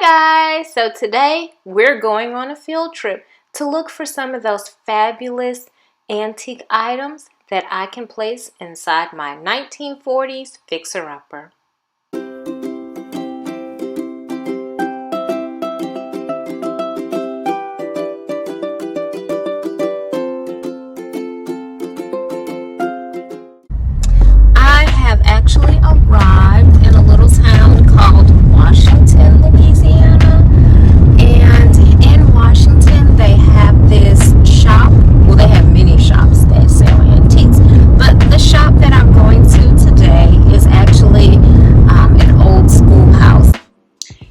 Hi guys! So today we're going on a field trip to look for some of those fabulous antique items that I can place inside my 1940s fixer-upper. I have actually arrived in a little town called Washington, Louisiana, and in Washington they have this shop. Well, they have many shops that sell antiques, but the shop that I'm going to today is actually an Old Schoolhouse.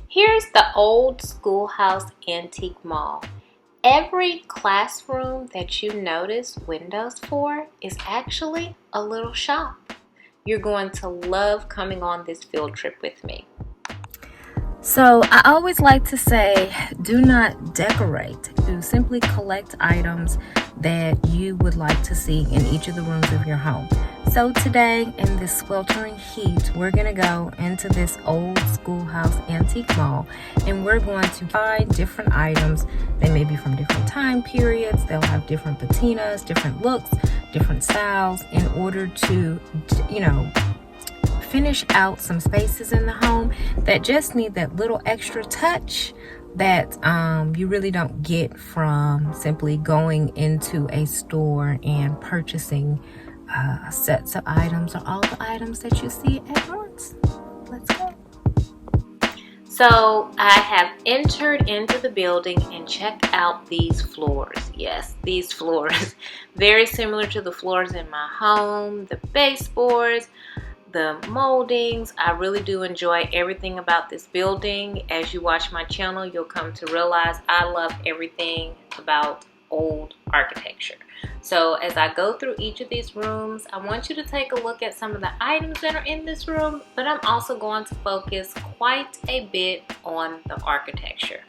Here's the Old Schoolhouse Antique Mall. Every classroom that you notice windows for is actually a little shop. You're going to love coming on this field trip with me. So I always like to say, do not decorate. Do simply collect items that you would like to see in each of the rooms of your home. So today, in this sweltering heat, we're going to go into this Old Schoolhouse Antique Mall, and we're going to find different items. They may be from different time periods. They'll have different patinas, different looks, different styles, in order to, finish out some spaces in the home that just need that little extra touch that you really don't get from simply going into a store and purchasing sets of items or all the items that you see at once. Let's go. So I have entered into the building and checked out these floors. Yes, these floors. Very similar to the floors in my home, the baseboards, the moldings. I really do enjoy everything about this building. As you watch my channel, you'll come to realize I love everything about old architecture. So as I go through each of these rooms, I want you to take a look at some of the items that are in this room, but I'm also going to focus quite a bit on the architecture.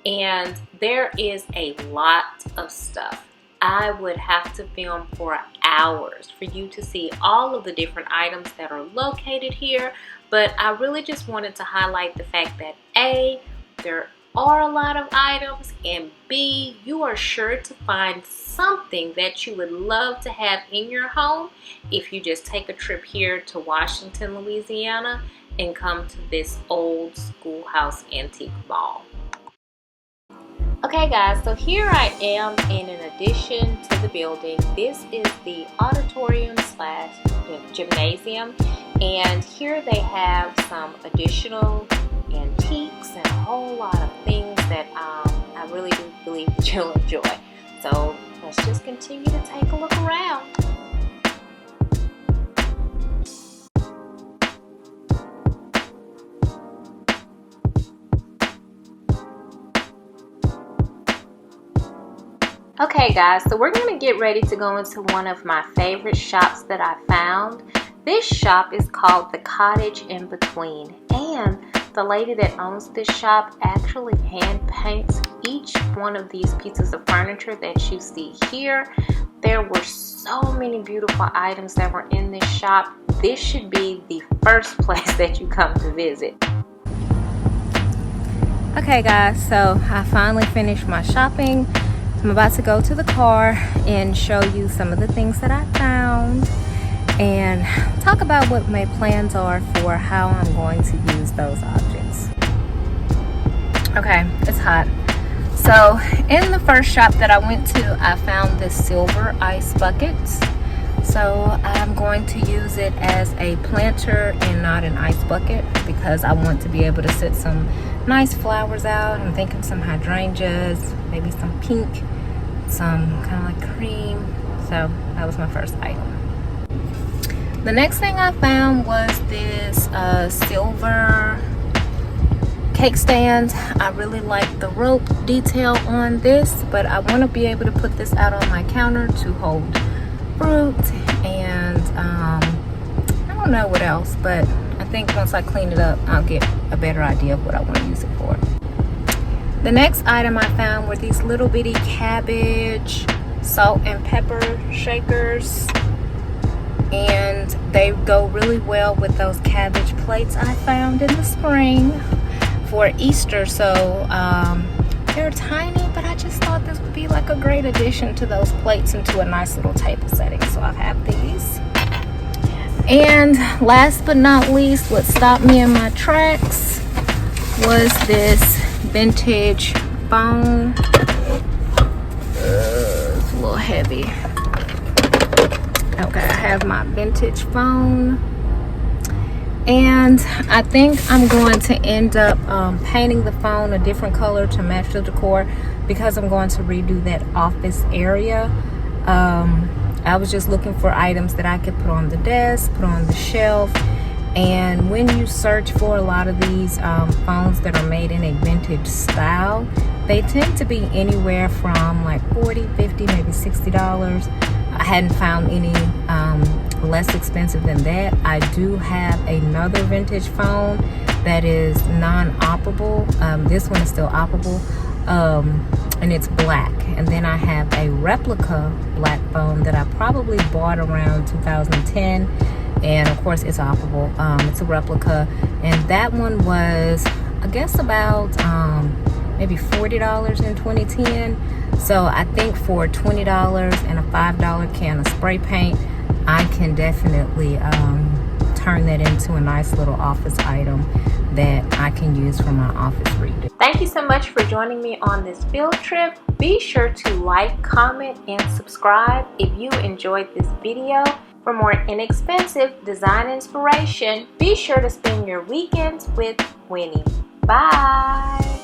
And there is a lot of stuff. I would have to film for hours for you to see all of the different items that are located here, but I really just wanted to highlight the fact that A, there are a lot of items, and B, you are sure to find something that you would love to have in your home if you just take a trip here to Washington, Louisiana, and come to this Old Schoolhouse Antique Mall. Okay guys, so here I am, and in addition to the building, this is the auditorium / gymnasium, and here they have some additional antiques and a whole lot of things that I really do believe that you'll enjoy. So let's just continue to take a look around. Okay guys, so we're going to get ready to go into one of my favorite shops that I found. This shop is called The Cottage in Between, and the lady that owns this shop actually hand paints each one of these pieces of furniture that you see here. There were so many beautiful items that were in this shop. This should be the first place that you come to visit. Okay guys, so I finally finished my shopping. I'm about to go to the car and show you some of the things that I found and talk about what my plans are for how I'm going to use those objects. Okay, it's hot. So in the first shop that I went to, I found this silver ice bucket. So I'm going to use it as a planter and not an ice bucket because I want to be able to set some nice flowers out. I'm thinking some hydrangeas, maybe some pink, some kind of like cream. So that was my first item. The next thing I found was this silver cake stand. I really like the rope detail on this, but I want to be able to put this out on my counter to hold fruit and I don't know what else, but I think once I clean it up, I'll get a better idea of what I want to use it for. The next item I found were these little bitty cabbage salt and pepper shakers, and they go really well with those cabbage plates I found in the spring for Easter, so they're tiny, but I just thought this would be like a great addition to those plates into a nice little table setting. So I have these. And last but not least, what stopped me in my tracks was this vintage phone. It's a little heavy. Okay, I have my vintage phone, and I think I'm going to end up painting the phone a different color to match the decor, because I'm going to redo that office area. I was just looking for items that I could put on the desk, put on the shelf, and when you search for a lot of these phones that are made in a vintage style, they tend to be anywhere from like $40, $50, maybe $60. I hadn't found any less expensive than that. I do have another vintage phone that is non-operable. This one is still operable, and it's black. And then I have a replica black phone that I probably bought around 2010, and of course it's operable. It's a replica, and that one was, I guess, about maybe $40 in 2010. So I think for $20 and a $5 can of spray paint, I can definitely turn that into a nice little office item that I can use for my office redo. Thank you so much for joining me on this field trip. Be sure to like, comment, and subscribe if you enjoyed this video. For more inexpensive design inspiration, be sure to spend your weekends with Winnie. Bye!